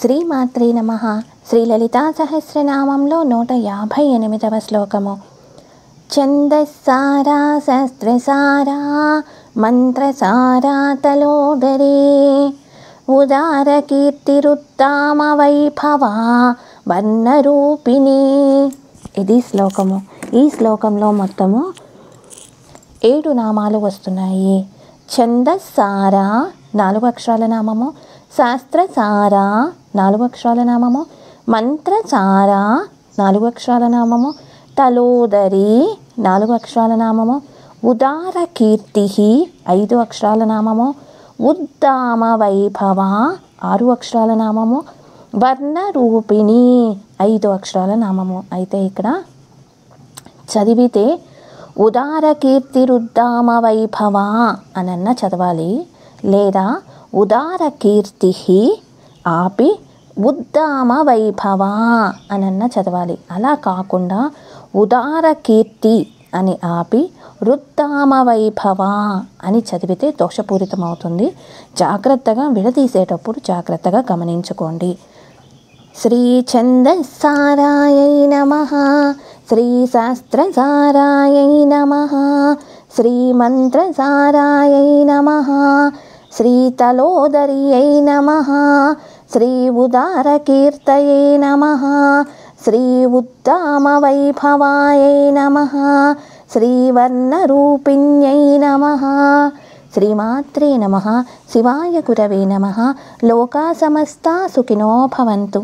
శ్రీమాత్రే నమః. శ్రీ లలితా సహస్రనామంలో 158వ శ్లోకము. ఛందస్సారా శస్త్రసారా మంత్రసారా తలోదరే ఉదార కీర్తిరుత్తామ వైభవా వర్ణరూపిణి. ఇది శ్లోకము. ఈ శ్లోకంలో మొత్తము 7 నామాలు వస్తున్నాయి. ఛందస్సారా 4 అక్షరాల నామము, శాస్త్రసారా 4 అక్షరాల నామము, మంత్రసారా 4 అక్షరాల నామము, తలోదరి 4 అక్షరాల నామము, ఉదార కీర్తి 5 అక్షరాల నామము, ఉద్దామ వైభవ 6 అక్షరాల నామము, వర్ణరూపిణి 5 అక్షరాల నామము. అయితే ఇక్కడ చదివితే ఉదార కీర్తిరుద్దామ వైభవ అనన్న చదవాలి, లేదా ఉదార కీర్తి ఆపి ఉద్దామ వైభవ అనన్న చదవాలి. అలా కాకుండా ఉదార కీర్తి అని ఆపి రుద్దామ వైభవ అని చదివితే దోషపూరితం అవుతుంది. జాగ్రత్తగా విడదీసేటప్పుడు జాగ్రత్తగా గమనించుకోండి. శ్రీ ఛందస్సారాయై నమః, శ్రీ శాస్త్రసారాయై నమః, శ్రీ మంత్రసారాయై నమః, శ్రీ తలోదర్యై నమః, శ్రీ ఉదారకీర్తయై నమః, శ్రీ ఉద్దామ వైభవాయై నమః, శ్రీ వర్ణరూపిణ్యై నమః. శ్రీమాత్రే నమః. శివాయ గురవే నమః. లోకా సమస్తా సుఖినో భవంతు.